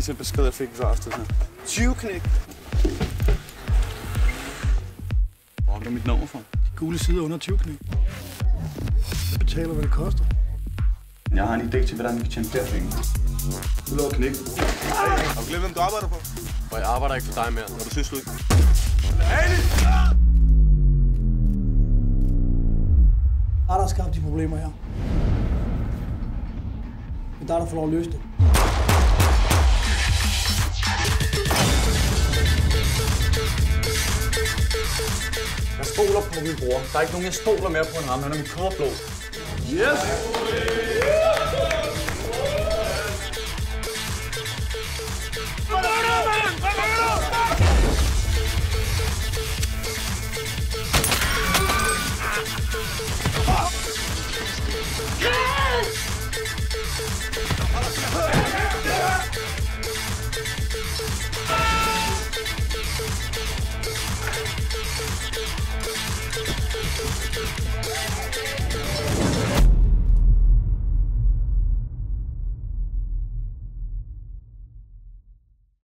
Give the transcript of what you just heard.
til en besked, jeg fik i aften. 20-knæk. Hvor er mit nummer fra? De gule sider under 20-knæk. Jeg betaler, hvad det koster. Jeg har en idé til, hvordan vi kan tjene flere penge. Du laver knæk. Har du glemt, hvem du arbejder for? Og jeg arbejder ikke for dig mere, når du synes du ikke. Der har skabt de problemer her. Men der får lov at løse det. Jeg stoler på min bror. Der er ikke nogen, jeg stoler mere på end ham. Han er mit koderblod. Yes! Yes!